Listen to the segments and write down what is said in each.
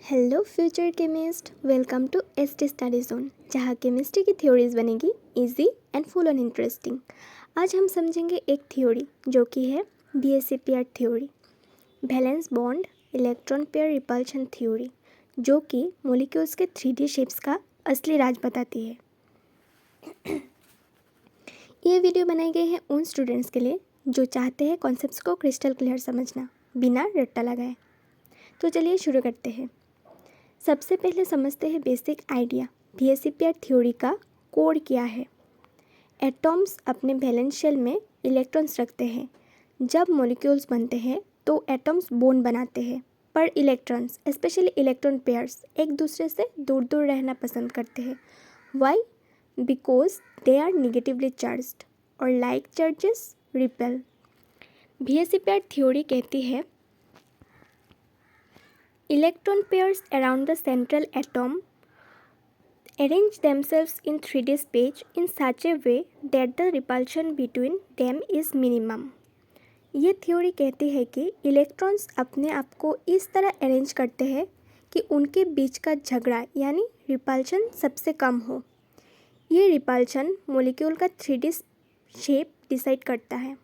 Hello future chemist, welcome to ST study zone, जहाँ chemistry की theories बनेगी easy and full on interesting. आज हम समझेंगे एक थ्योरी जो कि है BSEPR theory, valence bond electron pair repulsion theory, जो कि मॉलिक्यूल्स के 3D शेप्स का असली राज बताती है। ये वीडियो बनाई गई है उन स्टूडेंट्स के लिए जो चाहते हैं कॉन्सेप्ट्स को क्रिस्टल क्लियर समझना बिना रट्टा लगाए। तो चलिए शुरू करते हैं। सबसे पहले समझते हैं बेसिक आइडिया। BSEPR थ्योरी का कोड क्या है। एटॉम्स अपने वैलेंस शेल में इलेक्ट्रॉन्स रखते हैं। जब मॉलिक्यूल्स बनते हैं तो एटॉम्स बॉन्ड बनाते हैं, पर इलेक्ट्रॉन्स स्पेशली इलेक्ट्रॉन पेयर्स एक दूसरे से दूर दूर रहना पसंद करते हैं। Why? Because they are negatively charged और like charges repel. BSEPR theory कहती है electron pairs around the central atom arrange themselves in 3D space in such a way that the repulsion between them is minimum। ये theory कहती है कि electrons अपने आप को इस तरह अरेंज करते हैं कि उनके बीच का झगड़ा यानी रिपल्शन सबसे कम हो। ये रिपल्शन मॉलिक्यूल का 3D शेप डिसाइड करता है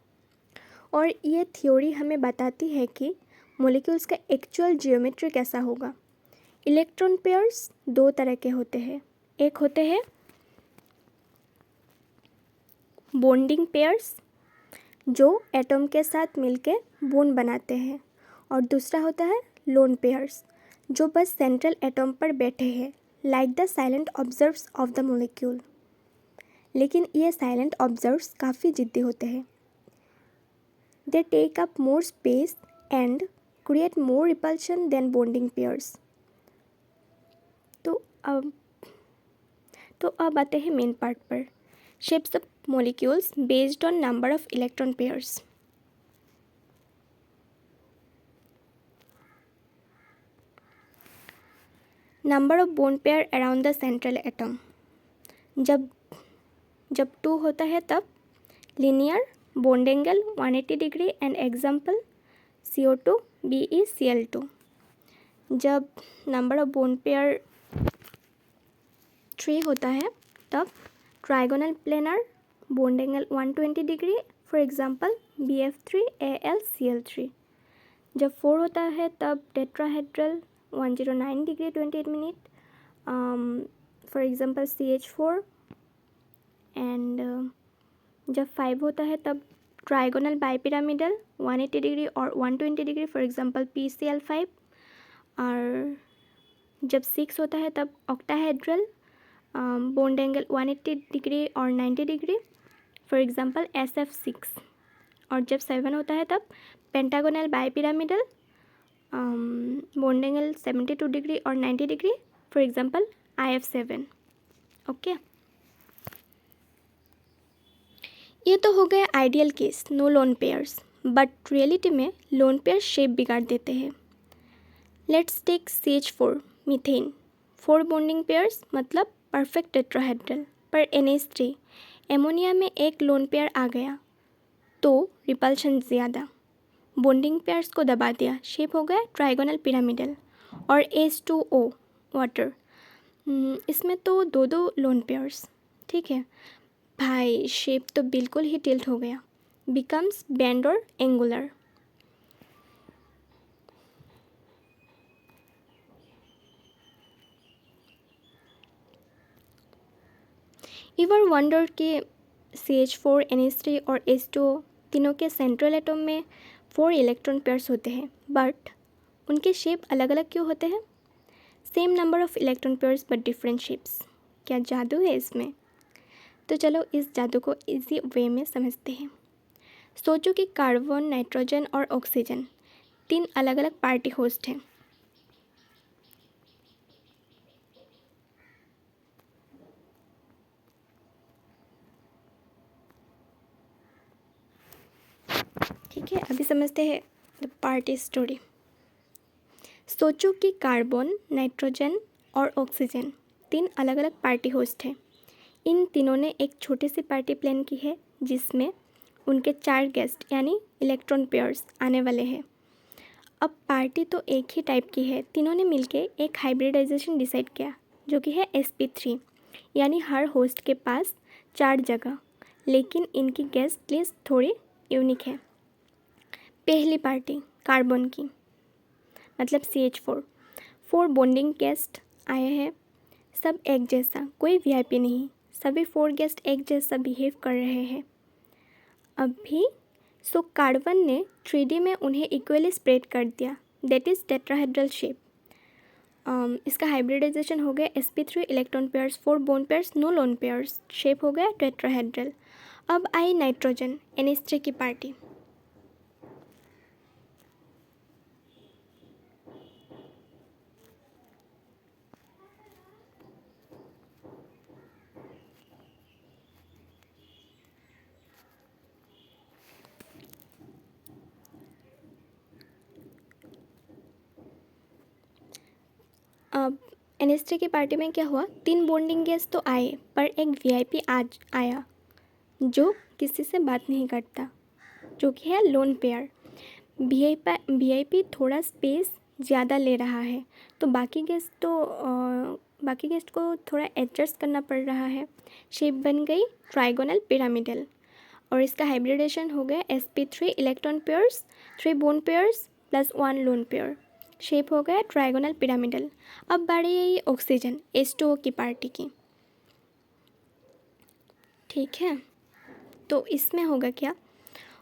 और ये थ्योरी हमें बताती है कि मॉलिक्यूल्स का एक्चुअल जियोमेट्री कैसा होगा। इलेक्ट्रॉन पेयर्स दो तरह के होते हैं। एक होते हैं बॉन्डिंग पेयर्स जो एटॉम के साथ मिलके बॉन्ड बनाते हैं, और दूसरा होता है लोन पेयर्स जो बस सेंट्रल एटॉम पर बैठे हैं, like the silent observers of the molecule. लेकिन ये साइलेंट ऑब्जर्व्स काफ़ी जिद्दी होते हैं। They take up more space and create more repulsion than bonding pairs। तो अब आते हैं मेन पार्ट पर। Shapes of molecules based on number of electron pairs. Number of bond pair around the central atom. जब 2 होता है तब linear bond angle 180 degree and example CO2 BeCl2। जब नंबर ऑफ बॉन्ड पेयर 3 होता है तब trigonal planar bond angle 120 degree, for example BF3AlCl3। जब 4 होता है तब tetrahedral 109 degree 28 minute, for example CH4। And जब 5 होता है तब ट्राइगोनल बाइपिरामिडल 180 डिग्री और 120 डिग्री, फॉर एग्जांपल PCl5। और जब 6 होता है तब ऑक्टाहेड्रल बॉन्ड एंगल 180 डिग्री और 90 डिग्री, फॉर एग्जांपल SF6। और जब 7 होता है तब pentagonal bipyramidal bond angle 72 degree और 90 degree, for example IF7। Okay, ये तो हो गया ideal case, no lone pairs. But reality में लोन पेयर शेप बिगाड़ देते हैं। Let's take CH4 methane. 4 bonding pairs मतलब परफेक्ट टेट्राहेड्रल, पर NH3 एमोनिया में एक लोन पेयर आ गया तो रिपल्शन ज़्यादा, बॉन्डिंग पेयर्स को दबा दिया, शेप हो गया ट्राइगोनल पिरामिडल। और H2O वाटर, इसमें तो 2 लोन पेयर्स। ठीक है भाई, शेप तो बिल्कुल ही टिल्ट हो गया, बिकम्स बैंड और एंगुलर। इवर वंडर कि CH4 NH3 और H2O तीनों के सेंट्रल एटम में 4 इलेक्ट्रॉन पेयर्स होते हैं, बट उनके शेप अलग अलग क्यों होते हैं? Same number of electron pairs but different shapes. क्या जादू है इसमें? तो चलो इस जादू को इजी वे में समझते हैं। सोचो कि कार्बन, नाइट्रोजन और ऑक्सीजन 3 अलग अलग पार्टी होस्ट हैं। ठीक है, अभी समझते हैं द पार्टी स्टोरी। सोचो कि कार्बन, नाइट्रोजन और ऑक्सीजन 3 अलग अलग पार्टी होस्ट हैं। इन तीनों ने एक छोटी सी पार्टी प्लान की है जिसमें उनके 4 गेस्ट यानी इलेक्ट्रॉन पेयर्स आने वाले हैं। अब पार्टी तो एक ही टाइप की है, तीनों ने मिलके एक हाइब्रिडाइजेशन डिसाइड किया जो कि है sp3, यानी हर होस्ट के पास 4 जगह, लेकिन इनकी गेस्ट लिस्ट थोड़ी यूनिक है। पहली पार्टी कार्बन की, मतलब CH4, 4 बॉन्डिंग गेस्ट आए हैं, सब एक जैसा, कोई VIP नहीं, सभी 4 गेस्ट एक जैसा बिहेव कर रहे हैं। अभी कार्बन ने 3D में उन्हें इक्वली स्प्रेड कर दिया, दैट इज़ टेट्राहेड्रल शेप। इसका हाइब्रिडाइजेशन हो गया sp3 electron pairs, 4 bond pairs, no lone pairs, shape हो गया टेट्राहेड्रल। अब आई नाइट्रोजन NH3 की पार्टी। अब NH3 की पार्टी में क्या हुआ, 3 बॉन्डिंग गैस तो आए पर एक VIP आज आया जो किसी से बात नहीं करता, जो कि है लोन पेयर। VIP थोड़ा स्पेस ज़्यादा ले रहा है, तो बाकी गेस्ट को थोड़ा एडजस्ट करना पड़ रहा है। शेप बन गई ट्राइगोनल पिरामिडल, और इसका हाइब्रिडेशन हो गया sp3 electron pairs, 3 bone pairs plus 1 loan pair, shape हो गया ट्राइगोनल पिरामिडल। अब बारी है ऑक्सीजन H2O की पार्टी की। ठीक है, तो इसमें होगा क्या,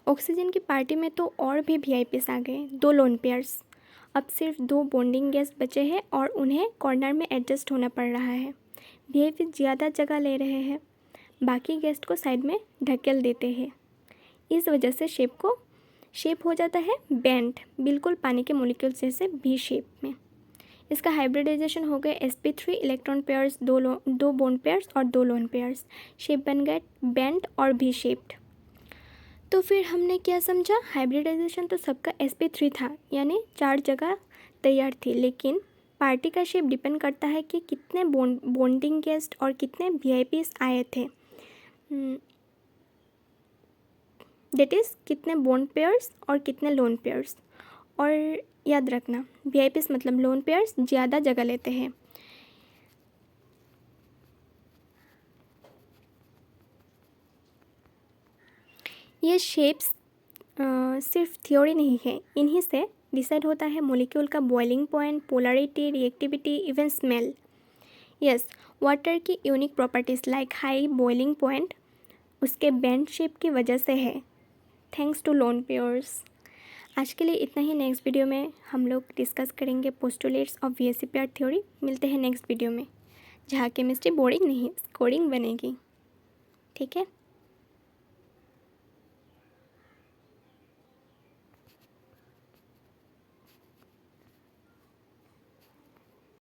ऑक्सीजन की पार्टी में तो और भी VIPs आ गए, 2 लोन पेयर्स। अब सिर्फ 2 बॉन्डिंग गैस बचे हैं और उन्हें कॉर्नर में एडजस्ट होना पड़ रहा है। VIPs ज़्यादा जगह ले रहे हैं, बाकी गेस्ट को साइड में ढकेल देते हैं। इस वजह से शेप हो जाता है बेंट, बिल्कुल पानी के मॉलिक्यूल्स जैसे V शेप में। इसका हाइब्रिडाइजेशन हो गया sp3 electron pairs, 2 bond pairs और 2 लोन पेयर्स, शेप बन गए बेंट और V शेप्ड। तो फिर हमने क्या समझा, हाइब्रिडाइजेशन तो सबका sp3 था, यानी 4 जगह तैयार थी, लेकिन पार्टी का शेप डिपेंड करता है कि कितने बॉन्डिंग गेस्ट और कितने VIPs आए थे, दैट इज़ कितने बॉन्ड पेयर्स और कितने लोन पेयर्स। और याद रखना VIPs मतलब लोन पेयर्स ज़्यादा जगह लेते हैं। ये शेप्स सिर्फ थ्योरी नहीं है, इन्हीं से डिसाइड होता है मॉलिक्यूल का boiling point, polarity, reactivity, even smell. Yes, water की unique properties like high boiling point उसके बेंड शेप की वजह से है, थैंक्स टू लोन पेयर्स। आज के लिए इतना ही। नेक्स्ट वीडियो में हम लोग डिस्कस करेंगे postulates of VSEPR pair theory. मिलते हैं नेक्स्ट वीडियो में, जहाँ केमिस्ट्री बोरिंग नहीं स्कोरिंग बनेगी। ठीक है।